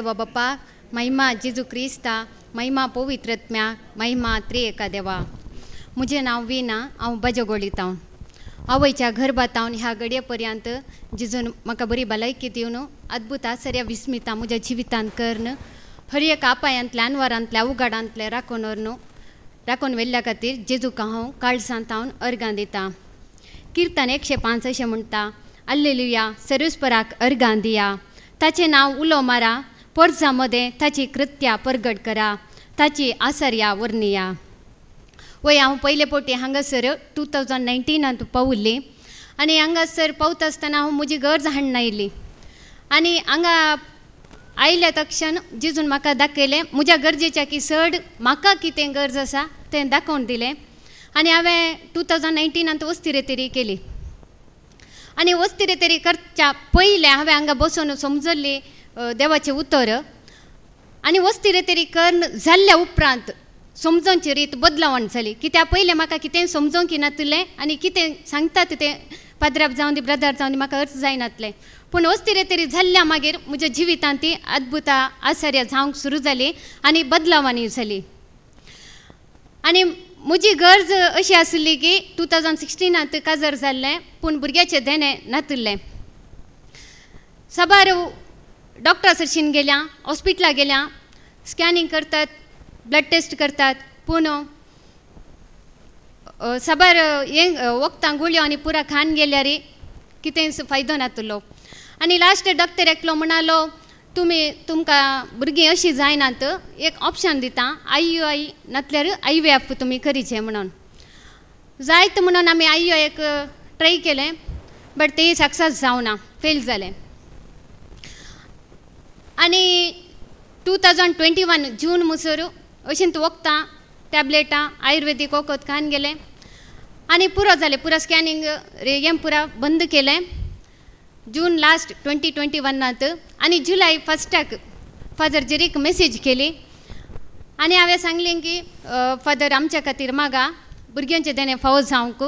देवा बाप्पा, महिमा जेजू क्रिस्ता, महिमा पवित्रत्म्या, महिमा त्रिएका देवा. मुझे नाव वीणा, हांव बाजगोळीतावन. आवयच्या गर्भातावन ह्या घडयेपर्यंत जेजून म्हाका बरी भलायकी दिवन अद्भुत आश्चर्य विस्मिता म्हज्या जिवितांत करन हर एक आपायांतल्या अनवरांतल्या उगाडांतले राखून व्हेल्ल्या खातीर जेजूक हांव काळजांत हांव अर्गां दिता. किर्तन 105 अशें म्हणटा, हल्लेलुया, सर्वेस्पराक अर्गां दिया. ताचें नांव उलो मारा, पर्जा मदें ताची कृत्या परगट करा, ताची आसर्या वर्णिया. वय हांव पयले फावटी हांगासर 2019 पावुल्ली आनी हांगासर पावता आसतना हांव म्हजी गरज हाडून आयली आनी हांगा आयल्या तक्षण जेजून म्हाका दाखयलें म्हज्या गरजेच्या की चड म्हाका कितें गरज आसा तें दाखोवन दिलें. आनी हांवें 2019 वस्तिरेतेरी केली आनी वस्तिरेतेरी करच्या पयलें हांवें हांगा बसून समजल्ली देवाचें उतर आनी वस्तिरेतेरी करून जाल्ल्या उपरांत समजोवची रीत बदलावण जाली. कित्याक पयलें म्हाका कितें समजोवंक नासलें आनी कितें सांगतात तें पाद्राब जावन दी ब्रदर जावन दी म्हाका अर्थ जायनासलें. पूण वस्तिरेतेरी जाल्ल्या मागीर म्हज्या जिवितांत ती अद्भुत आश्चर्य जावंक सुरू जाली आनी बदलावणी जाली. आनी म्हजी गरज अशी आसली की 2016 काजर जाल्लें पूण भुरग्याचें देणें नासलें. साबार डॉक्टर सरशीन गेल्या, हॉस्पिटलाक गेल्या, स्कॅनिंग करतात, ब्लड टेस्ट करतात, पूण साबार वखदां गुळयो आनी पुरा खान गेल्यार कितेंच फायदो नासलो. आनी लास्ट डॉक्टर एकलो म्हणालो, तुमकां भुरगीं अशीं जायनात, एक ऑप्शन दिता, IUI नातल्यार IVF तुमी करीचें म्हणून. जायत म्हणून आमी IUI ट्राय केलें, बट तें सक्सेस जावना, फेल जालें. आनी 2021 जून मुसर अशींच वखदां, टॅबलेटां, आयुर्वेदीक वखद खान गेलें आनी पुरो जालें. पुरा स्कॅनिंग हें पुरा बंद केलें जून लास्ट 2021 आनी जुलय 1 फादर जेरीक मेसेज केली आनी हांवें सांगलें की फादर आमच्या खातीर मागा भुरग्यांचें देणें फावो जावंक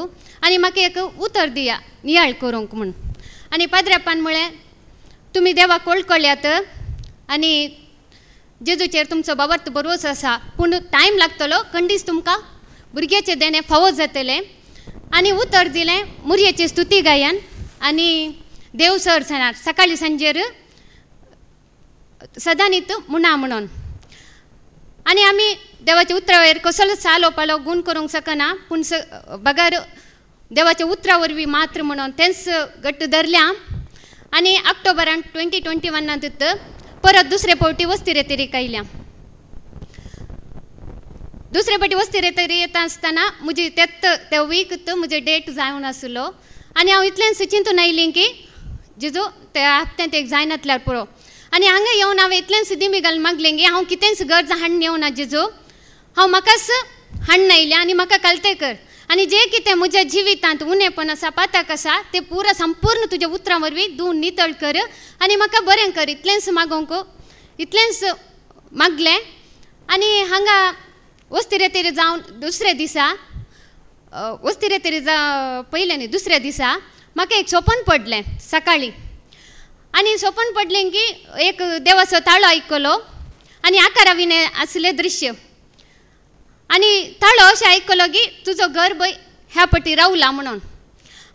आनी म्हाका एक उतर दिया नियाळ करूंक म्हूण. आनी पाद्रेपान म्हळें, तुमी देवाक कळकळ्यात आनी जेजूचेर तुमचो बाबर्थ भरवोस आसा, पूण टायम लागतलो, खंडीच तुमकां भुरग्याचें देणें फावो जातलें. आनी उतर दिलें, मुरयेची स्तुती गायन आनी देव सर जाणार सकाळीं सांजेर सदांनीत म्हणा म्हणून. आनी आमी देवाच्या उतरा वयर कसलोच सालो पालो गूण करूंक शकना, पूण बगार देवाच्या उतरा वरवीं मात्र म्हणून तेंच घट्ट धरल्या. आनी ऑक्टोबरान 2021 परत दुसरे फावटी वस्तिरेतेरीक आयल्या. दुसरे फावटी वस्तिरेतेरी येता आसतना म्हजी त्या वीक म्हजे डेट जावन आसलो आनी हांव इतलेंच चिंतून आयलीं की जेजू त्या हप्त्यांत एक जायनातल्यार पुरो. आनी हांगा येवन हांवें इतलेंच दिमी घालून मागलें की हांव कितेंच गरज हाडून येवना जेजू, हांव म्हाकाच हाडून आयलें आनी म्हाका कळतें कर. आनी जें कितें म्हज्या जिवितांत उणेपण आसा, पातक आसा, तें पुरो संपूर्ण तुज्या उतरां वरवीं धुवन नितळ कर आनी म्हाका बरें कर. इतलेंच मागोंक इतलेंच मागलें. आनी हांगा वस्तिरेतेरी जावन दुसऱ्या दिसा वस्तिरेतेरी पयलें न्ही दुसऱ्या दिसा म्हाका एक स्वप्न पडलें सकाळीं. आनी स्वप्न पडलें की एक देवाचो ताळो आयकलो आनी आकाराविने आसलें दृश्य आनी ताळो अशें आयकलो की तुजो गर्भ ह्या पटी रावला म्हणून.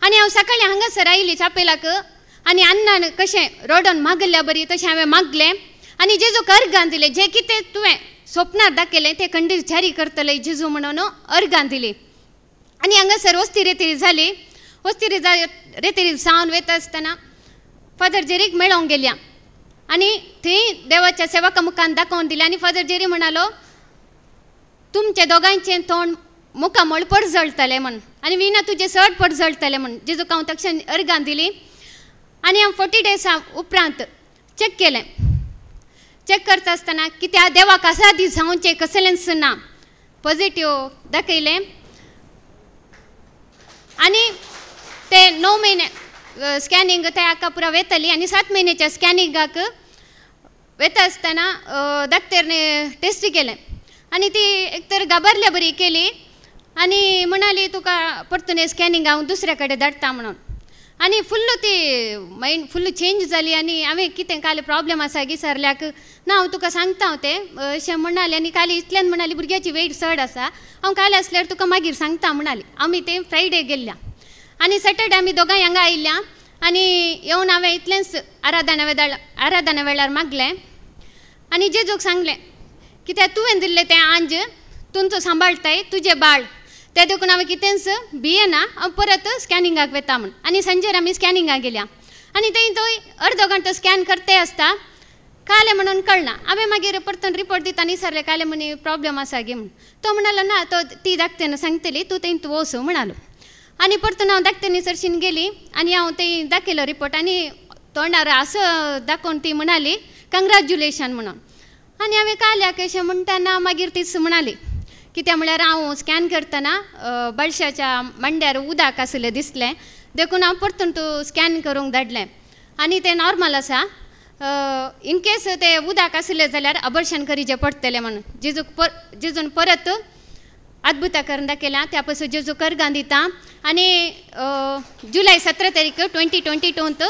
आनी हांव सकाळीं हांगासर आयली चापेलाक आनी अन्नान कशें रडोन मागल्या बरी तशें हांवें मागलें आनी जेजूक अर्गां दिलें. जें कितें तुवें स्वप्नार दाखयलें तें खंडीत जारी करतलें जेजू म्हणून अर्गां दिली. आनी हांगासर वस्तिरेतेरी जाली. वस्तिरेतेरी जावन वयता आसतना फादर जेरीक मेळोंक गेल्या आनी थंय देवाच्या सेवका मुखान दाखोवन दिलें. आनी फादर जेरी म्हणालो, तुमच्या दोगांयचें तोंड मुखामळ पडजळटलें म्हण आनी विना तुजें चड पडजळटलें म्हण. जेजूक हांव तक्षण अर्गां दिली आनी हांव 40 डेसा उपरांत चॅक केलें. चॅक करता आसतना कित्याक देवाक आसा दी जावचें कसलेंच ना, पॉझिटिव्ह दाखयलें. आनी ते 9 म्हयने स्कॅनिंग ते हाका पुरा वेतली आनी 7 म्हयन्याच्या स्कॅनिंगाक वेता आसतना डॉक्टरने टेस्ट केलें आनी ती एकतर गाबरल्या बरी केली आनी म्हणाली तुका परतून स्कॅनिंग हांव दुसऱ्या कडेन धाडटा म्हणून. आनी फुल्ल ती मायंड फुल्ल चेंज जाली आनी हांवें कितें काल प्रॉब्लेम आसा विचारल्याक ना हांव तुका सांगता हांव तें अशें म्हणाली आनी काल इतल्यान म्हणाली भुरग्याची वेट चड आसा हांव काल आसल्यार तुका मागीर सांगता म्हणाली आमी तें फ्रायडे गेल्ल्या आनी सॅटर्डे आमी दोगांय हांगा आयिल्ल्या आनी येवन हांवें इतलेंच आराधना वेळार मागलें आनी जेजूक सांगलें कित्याक तुवें दिल्लें तें आंज तुमचो सांबाळटाय तुजें बाळ ते देखून हांवें कितेंच भियेना हांव परत स्कॅनिंगाक वेता म्हूण आनी संजेर आमी स्कॅनिंगाक गेल्या आनी थंय थंय अर्दो घंटो स्कॅन करते आसता काले म्हणून कळना हांवें मागीर परतून रिपोर्ट दिताना विचारलें काले म्हणे प्रॉब्लेम आसा गे म्हूण तो म्हणालो ना तो ती धाकटेन सांगतली तूं थंय तूं वच म्हणालो आनी परतून हांव धाकटेनी सरशीन गेली आनी हांव थंय दाखयलो रिपोर्ट आनी तोंडार असो दाखोवन ती म्हणाली कंग्रॅच्युलेशन म्हणून आनी हांवें काल्याक अशें म्हणटाना मागीर तीच म्हणाली कित्याक म्हळ्यार हांव स्कॅन करतना बळशाच्या मंड्यार उदक आसलें दिसलें देखून हांव परतून तूं स्कॅन करूंक धाडलें आनी तें नॉर्मल आसा इन केस तें उदक आसलें जाल्यार अबॉर्शन करीचें पडटलें म्हणून जेजून परत अद्भुता करून दाखयल्या त्या पासून जेजू कर्गां दिता आनी जुलय 17 तारीख 2022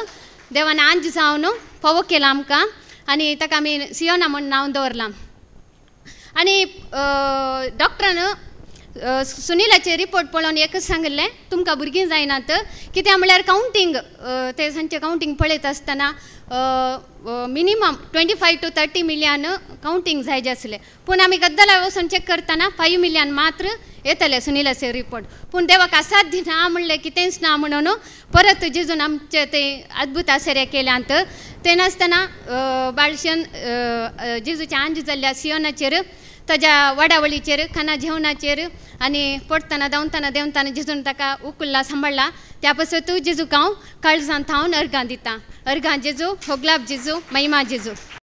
देवान आंज जावन फावो केला आमकां आनी ताका आमी सियोना म्हणून नांव दवरलां आनी डॉक्टरान सुनीलाचे रिपोर्ट पळोवन एकच सांगलें तुमकां भुरगीं जायनात कित्याक म्हळ्यार कावंटींग ते सांचे कावंटींग पळयत आसतना मिनिमम 25 to 30 मिलियन कावंटींग जाय आसलें पूण आमी गद्दला वचून चॅक करतना 5 मिलियन मात्र येतले सुनीलाचे रिपोर्ट पूण देवाक असाध्य ना म्हणलें कितेंच ना म्हणून परत जेजून आमचे ते अद्भुत आश्चर्य केल्यांत ते नासतना बाळशेन जेजूच्या आंज जाल्ल्या सियोनाचेर ताज्या वडावळीचेर खाना जेवणाचेर आनी पडटना धांवतना देंवतना जेजून ताका उखल्ला सांबाळला त्या पासून तूं जेजूक हांव काळजांत थावन अर्गां दितां अर्गां जेजू होगलाब जेजू महिमा जेजू